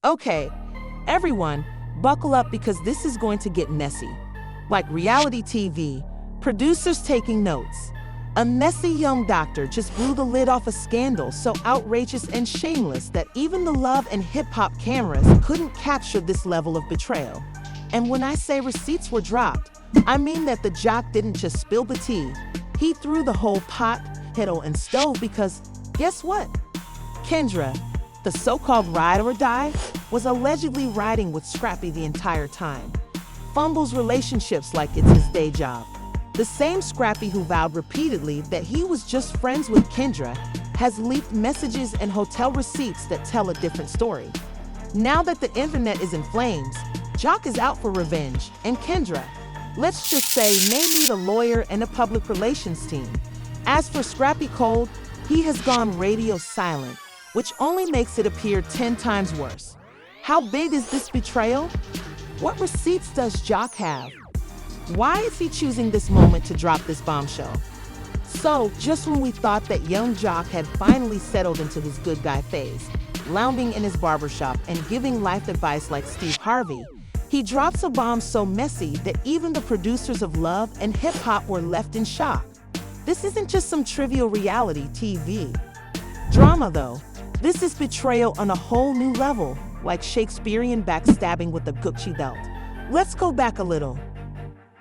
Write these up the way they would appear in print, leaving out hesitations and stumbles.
Okay, everyone, buckle up because this is going to get messy. Like reality TV, producers taking notes. A messy young doctor just blew the lid off a scandal so outrageous and shameless that even the love and hip-hop cameras couldn't capture this level of betrayal. And when I say receipts were dropped, I mean that the Jock didn't just spill the tea. He threw the whole pot, kettle, and stove because, guess what? Kendra, the so-called ride or die, was allegedly riding with Scrappy the entire time. Fumbles relationships like it's his day job. The same Scrappy who vowed repeatedly that he was just friends with Kendra has leaked messages and hotel receipts that tell a different story. Now that the internet is in flames, Jock is out for revenge, and Kendra, let's just say, may need a lawyer and a public relations team. As for Scrappy Cold, he has gone radio silent, which only makes it appear 10 times worse. How big is this betrayal? What receipts does Jock have? Why is he choosing this moment to drop this bombshell? So, just when we thought that young Jock had finally settled into his good guy phase, lounging in his barbershop and giving life advice like Steve Harvey, he drops a bomb so messy that even the producers of Love and Hip Hop were left in shock. This isn't just some trivial reality TV drama, though. This is betrayal on a whole new level, like Shakespearean backstabbing with a Gucci belt. Let's go back a little.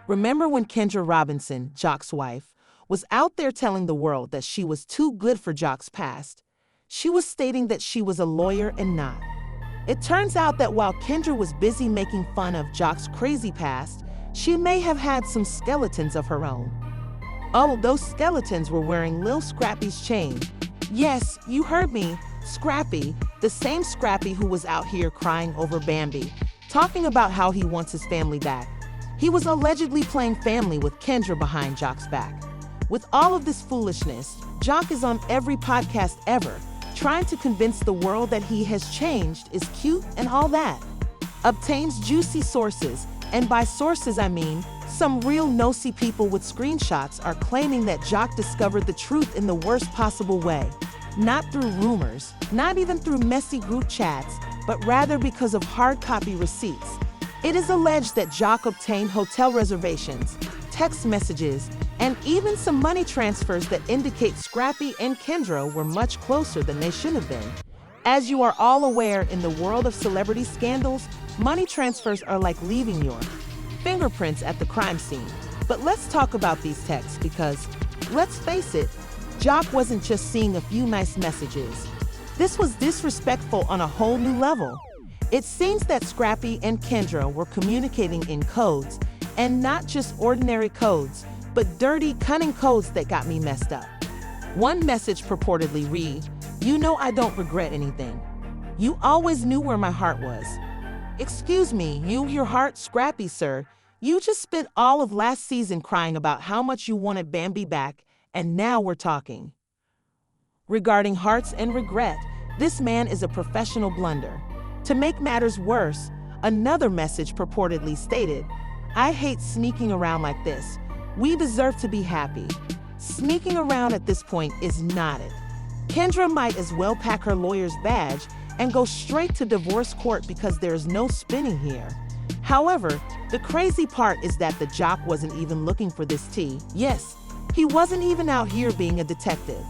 Remember when Kendra Robinson, Jock's wife, was out there telling the world that she was too good for Jock's past? She was stating that she was a lawyer and not. It turns out that while Kendra was busy making fun of Jock's crazy past, she may have had some skeletons of her own. Oh, those skeletons were wearing Lil Scrappy's chain. Yes, you heard me, Scrappy, the same Scrappy who was out here crying over Bambi, talking about how he wants his family back. He was allegedly playing family with Kendra behind Jock's back. With all of this foolishness, Jock is on every podcast ever, trying to convince the world that he has changed, is cute, and all that. Obtains juicy sources, and by sources I mean some real nosy people with screenshots are claiming that Jock discovered the truth in the worst possible way. Not through rumors, not even through messy group chats, but rather because of hard copy receipts. It is alleged that Jock obtained hotel reservations, text messages, and even some money transfers that indicate Scrappy and Kendra were much closer than they should have been. As you are all aware, in the world of celebrity scandals, money transfers are like leaving your fingerprints at the crime scene. But let's talk about these texts because, let's face it, Jock wasn't just seeing a few nice messages. This was disrespectful on a whole new level. It seems that Scrappy and Kendra were communicating in codes, and not just ordinary codes, but dirty, cunning codes that got me messed up. One message purportedly read, "You know I don't regret anything. You always knew where my heart was." Excuse me, your heart, Scrappy, sir? You just spent all of last season crying about how much you wanted Bambi back, and now we're talking. Regarding hearts and regret, this man is a professional blunder. To make matters worse, another message purportedly stated, "I hate sneaking around like this. We deserve to be happy." Sneaking around at this point is not it. Kendra might as well pack her lawyer's badge and go straight to divorce court because there's no spinning here. However, the crazy part is that the Jock wasn't even looking for this tea. Yes, he wasn't even out here being a detective.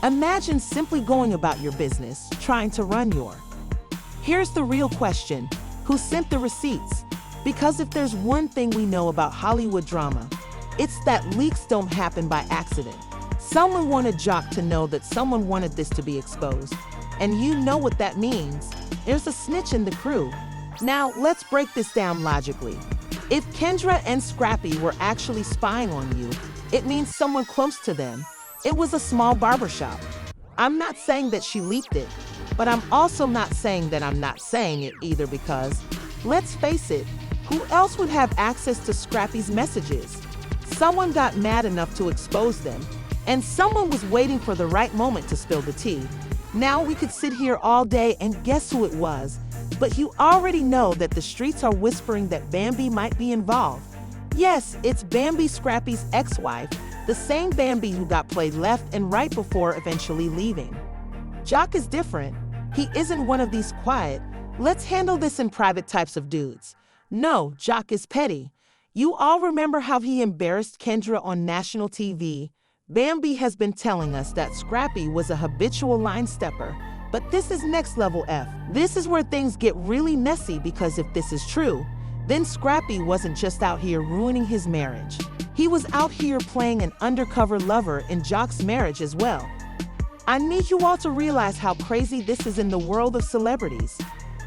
Imagine simply going about your business, trying to run your. Here's the real question: who sent the receipts? Because if there's one thing we know about Hollywood drama, it's that leaks don't happen by accident. Someone wanted Jock to know that someone wanted this to be exposed. And you know what that means. There's a snitch in the crew. Now, let's break this down logically. If Kendra and Scrappy were actually spying on you, it means someone close to them. It was a small barbershop. I'm not saying that she leaked it, but I'm also not saying that I'm not saying it either because, let's face it, who else would have access to Scrappy's messages? Someone got mad enough to expose them, and someone was waiting for the right moment to spill the tea. Now we could sit here all day and guess who it was, but you already know that the streets are whispering that Bambi might be involved. Yes, it's Bambi, Scrappy's ex-wife, the same Bambi who got played left and right before eventually leaving. Jock is different. He isn't one of these quiet, Let's handle this in private types of dudes. No, Jock is petty. You all remember how he embarrassed Kendra on national TV? Bambi has been telling us that Scrappy was a habitual line stepper, but this is next level F. This is where things get really messy because if this is true, then Scrappy wasn't just out here ruining his marriage. He was out here playing an undercover lover in Jock's marriage as well. I need you all to realize how crazy this is in the world of celebrities.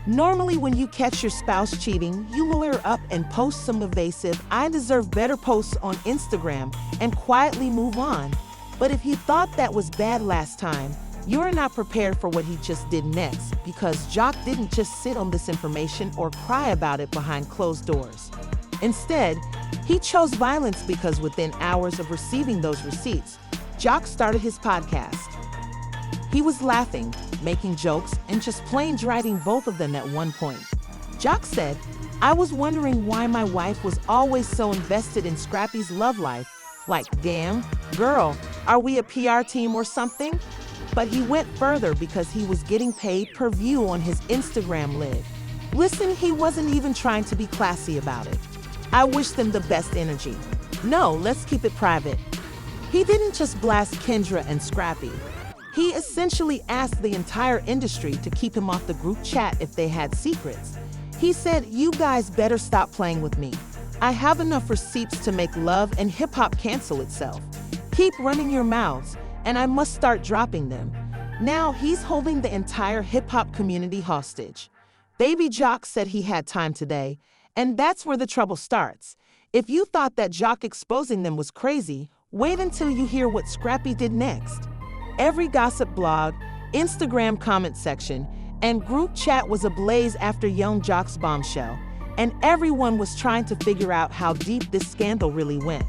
Normally when you catch your spouse cheating, you lawyer up and post some evasive "I deserve better" posts on Instagram and quietly move on. But if you thought that was bad last time, you're not prepared for what he just did next, because Jock didn't just sit on this information or cry about it behind closed doors. Instead, he chose violence because within hours of receiving those receipts, Jock started his podcast. He was laughing, making jokes, and just plain deriding both of them at one point. Jock said, "I was wondering why my wife was always so invested in Scrappy's love life. Like, damn, girl, are we a PR team or something?" But he went further because he was getting paid per view on his Instagram lid. Listen, he wasn't even trying to be classy about it. I wish them the best energy. No, let's keep it private. He didn't just blast Kendra and Scrappy. He essentially asked the entire industry to keep him off the group chat if they had secrets. He said, "You guys better stop playing with me. I have enough receipts to make love and hip-hop cancel itself. Keep running your mouths, and I must start dropping them." Now he's holding the entire hip-hop community hostage. Baby Jock said he had time today, and that's where the trouble starts. If you thought that Jock exposing them was crazy, wait until you hear what Scrappy did next. Every gossip blog, Instagram comment section, and group chat was ablaze after young Jock's bombshell, and everyone was trying to figure out how deep this scandal really went.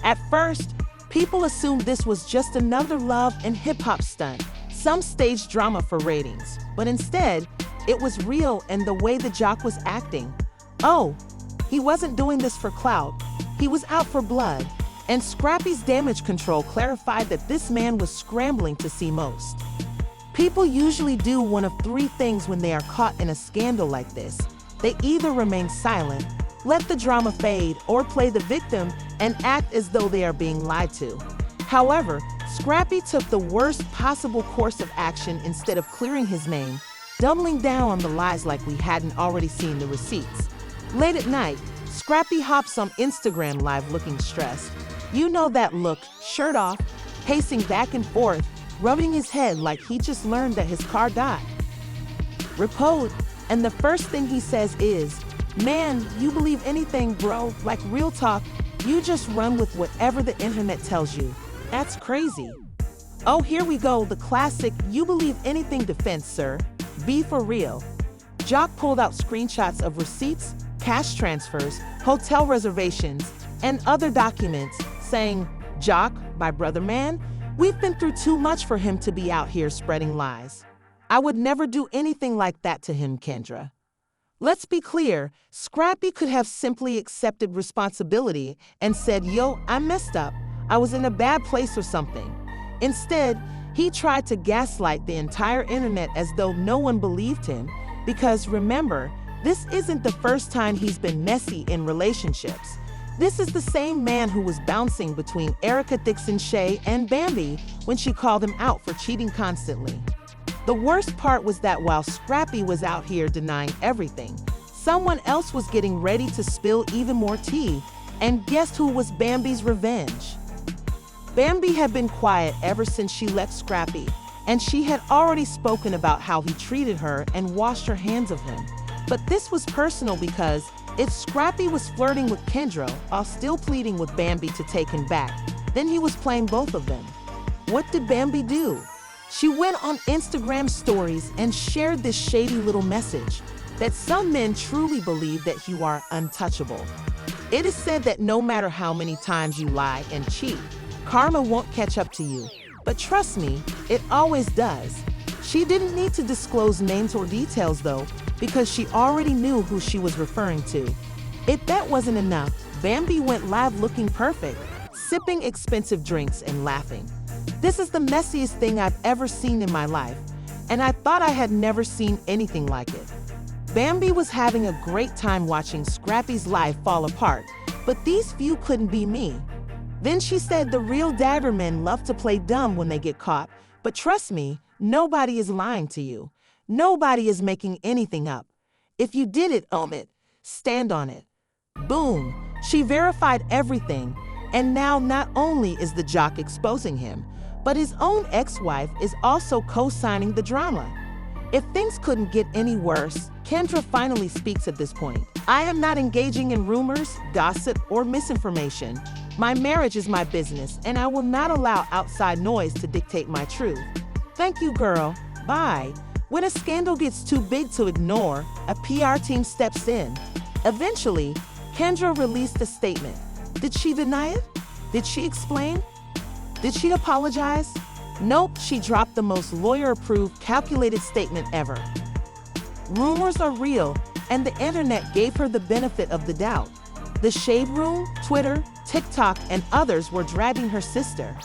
At first, people assumed this was just another love and hip-hop stunt, some staged drama for ratings, but instead, it was real and the way the Jock was acting. Oh, he wasn't doing this for clout, he was out for blood. And Scrappy's damage control clarified that this man was scrambling to see most. People usually do one of three things when they are caught in a scandal like this. They either remain silent, let the drama fade, or play the victim and act as though they are being lied to. However, Scrappy took the worst possible course of action instead of clearing his name, doubling down on the lies like we hadn't already seen the receipts. Late at night, Scrappy hops on Instagram Live looking stressed. You know that look, shirt off, pacing back and forth, rubbing his head like he just learned that his car died. Repoed, and the first thing he says is, "Man, you believe anything, bro, like real talk, you just run with whatever the internet tells you. That's crazy." Oh, here we go, the classic "you believe anything" defense, sir. Be for real. Jock pulled out screenshots of receipts, cash transfers, hotel reservations, and other documents, saying, "Jock, my brother man, we've been through too much for him to be out here spreading lies. I would never do anything like that to him, Kendra." Let's be clear, Scrappy could have simply accepted responsibility and said, "Yo, I messed up. I was in a bad place or something." Instead, he tried to gaslight the entire internet as though no one believed him, because remember, this isn't the first time he's been messy in relationships. This is the same man who was bouncing between Erica Dixon Shea and Bambi when she called him out for cheating constantly. The worst part was that while Scrappy was out here denying everything, someone else was getting ready to spill even more tea, and guess who was Bambi's revenge? Bambi had been quiet ever since she left Scrappy, and she had already spoken about how he treated her and washed her hands of him. But this was personal because if Scrappy was flirting with Kendra while still pleading with Bambi to take him back, then he was playing both of them. What did Bambi do? She went on Instagram stories and shared this shady little message that some men truly believe that you are untouchable. It is said that no matter how many times you lie and cheat, karma won't catch up to you. But trust me, it always does. She didn't need to disclose names or details though, because she already knew who she was referring to. If that wasn't enough, Bambi went live looking perfect, sipping expensive drinks and laughing. "This is the messiest thing I've ever seen in my life, and I thought I had never seen anything like it." Bambi was having a great time watching Scrappy's life fall apart, but these few couldn't be me. Then she said the real Daggermen love to play dumb when they get caught, but trust me, nobody is lying to you. Nobody is making anything up. If you did it, own it. Stand on it. Boom. She verified everything, and now not only is the Jock exposing him, but his own ex-wife is also co-signing the drama. If things couldn't get any worse, Kendra finally speaks at this point. I am not engaging in rumors, gossip, or misinformation. My marriage is my business, and I will not allow outside noise to dictate my truth. Thank you, girl. Bye. When a scandal gets too big to ignore, a PR team steps in. Eventually, Kendra released a statement. Did she deny it? Did she explain? Did she apologize? Nope, she dropped the most lawyer-approved, calculated statement ever. Rumors are real, and the internet gave her the benefit of the doubt. The Shade Room, Twitter, TikTok, and others were dragging her sister.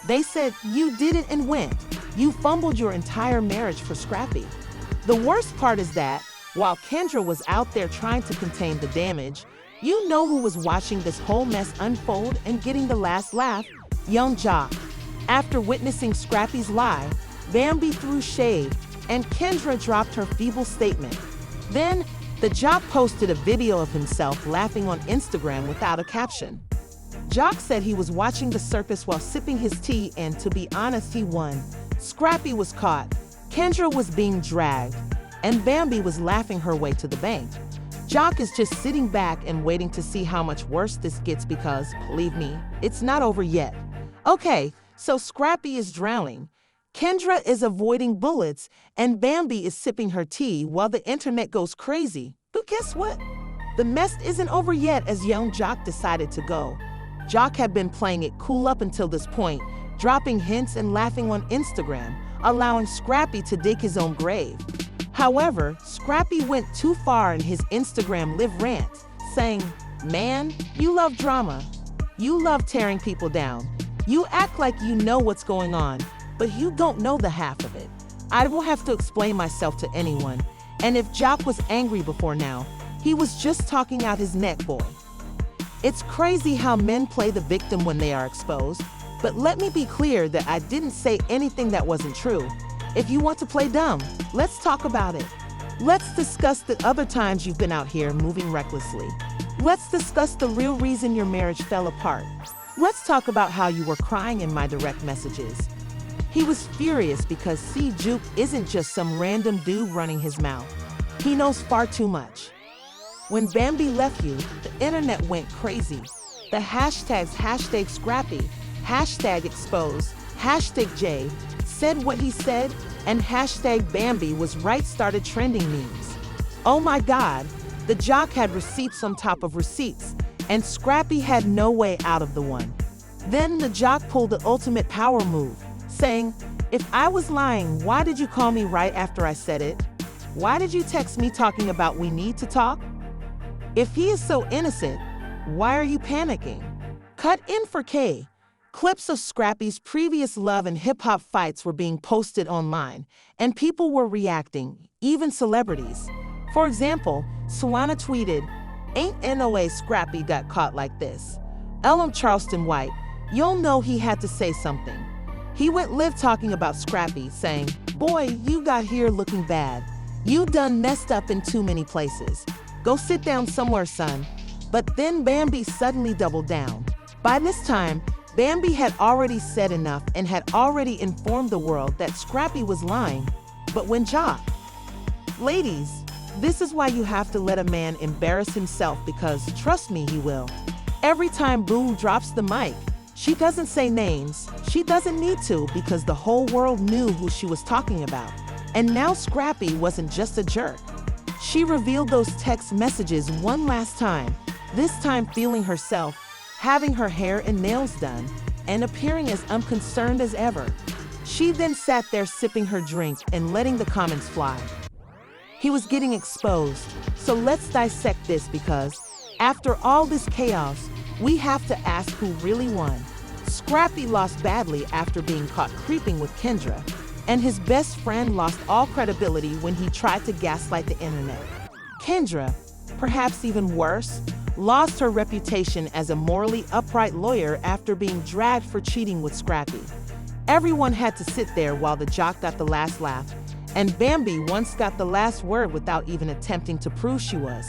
They said, you did it and went. You fumbled your entire marriage for Scrappy. The worst part is that, while Kendra was out there trying to contain the damage, you know who was watching this whole mess unfold and getting the last laugh? Young Jock. After witnessing Scrappy's lie, Bambi threw shade, and Kendra dropped her feeble statement. Then, the Jock posted a video of himself laughing on Instagram without a caption. Jock said he was watching the circus while sipping his tea, and to be honest, he won. Scrappy was caught, Kendra was being dragged, and Bambi was laughing her way to the bank. Jock is just sitting back and waiting to see how much worse this gets because, believe me, it's not over yet. Okay, so Scrappy is drowning, Kendra is avoiding bullets, and Bambi is sipping her tea while the internet goes crazy. But guess what? The mess isn't over yet as young Jock decided to go. Jock had been playing it cool up until this point, dropping hints and laughing on Instagram, allowing Scrappy to dig his own grave. However, Scrappy went too far in his Instagram live rant, saying, "Man, you love drama. You love tearing people down. You act like you know what's going on, but you don't know the half of it. I won't have to explain myself to anyone. And if Jock was angry before now, he was just talking out his neck, boy." It's crazy how men play the victim when they are exposed, but let me be clear that I didn't say anything that wasn't true. If you want to play dumb, let's talk about it. Let's discuss the other times you've been out here moving recklessly. Let's discuss the real reason your marriage fell apart. Let's talk about how you were crying in my direct messages. He was furious because Juke isn't just some random dude running his mouth. He knows far too much. When Bambi left you, the internet went crazy. The hashtags #Scrappy, #Expose, #J, said what he said, and #Bambi was right started trending memes. Oh my God, the Jock had receipts on top of receipts, and Scrappy had no way out of the one. Then the Jock pulled the ultimate power move, saying, "If I was lying, why did you call me right after I said it? Why did you text me talking about we need to talk? If he is so innocent, why are you panicking?" Cut in for K. Clips of Scrappy's previous love and hip-hop fights were being posted online, and people were reacting, even celebrities. For example, Swana tweeted, "Ain't no way Scrappy got caught like this. Charleston White, you'll know he had to say something. He went live talking about Scrappy, saying, 'Boy, you got here looking bad. You done messed up in too many places. Go sit down somewhere, son.'" But then Bambi suddenly doubled down. By this time, Bambi had already said enough and had already informed the world that Scrappy was lying. But when Jock... Ladies, this is why you have to let a man embarrass himself, because trust me, he will. Every time Boom drops the mic, she doesn't say names. She doesn't need to, because the whole world knew who she was talking about. And now Scrappy wasn't just a jerk. She revealed those text messages one last time, this time feeling herself, having her hair and nails done, and appearing as unconcerned as ever. She then sat there sipping her drink and letting the comments fly. He was getting exposed, so let's dissect this, because after all this chaos, we have to ask who really won. Scrappy lost badly after being caught creeping with Kendra, and his best friend lost all credibility when he tried to gaslight the internet. Kendra, perhaps even worse, lost her reputation as a morally upright lawyer after being dragged for cheating with Scrappy. Everyone had to sit there while the Jock got the last laugh, and Bambi once got the last word without even attempting to prove she was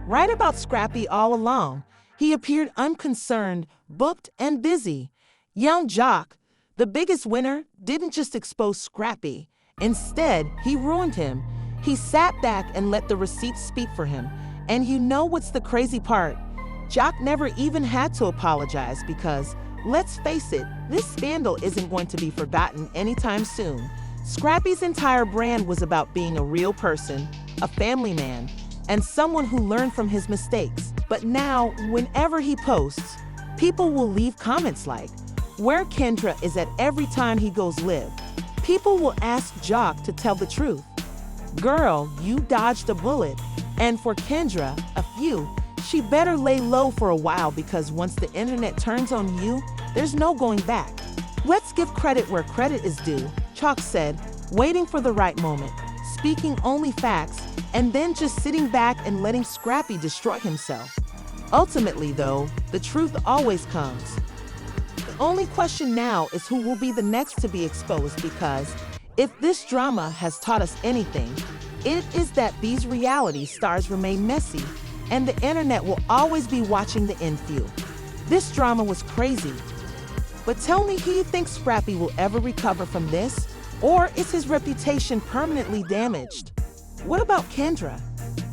right about Scrappy all along. He appeared unconcerned, booked, and busy. Young Jock, the biggest winner, didn't just expose Scrappy. Instead, he ruined him. He sat back and let the receipts speak for him. And you know what's the crazy part? Jock never even had to apologize because, let's face it, this scandal isn't going to be forgotten anytime soon. Scrappy's entire brand was about being a real person, a family man, and someone who learned from his mistakes. But now, whenever he posts, people will leave comments like, "Where Kendra is at every time he goes live." People will ask Jock to tell the truth. Girl, you dodged a bullet. And for Kendra, a few, she better lay low for a while because once the internet turns on you, there's no going back. Let's give credit where credit is due, Jock said, waiting for the right moment, speaking only facts, and then just sitting back and letting Scrappy destroy himself. Ultimately, though, the truth always comes. The only question now is who will be the next to be exposed, because if this drama has taught us anything, it is that these reality stars remain messy, and the internet will always be watching the end few. This drama was crazy. But tell me, who you think Scrappy will ever recover from this? Or is his reputation permanently damaged? What about Kendra?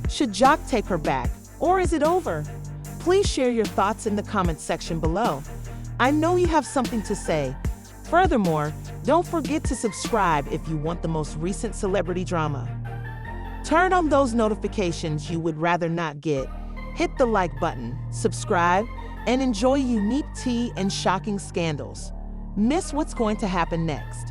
Should Jock take her back, or is it over? Please share your thoughts in the comments section below. I know you have something to say. Furthermore, don't forget to subscribe if you want the most recent celebrity drama. Turn on those notifications you would rather not get. Hit the like button, subscribe, and enjoy unique tea and shocking scandals. Miss what's going to happen next.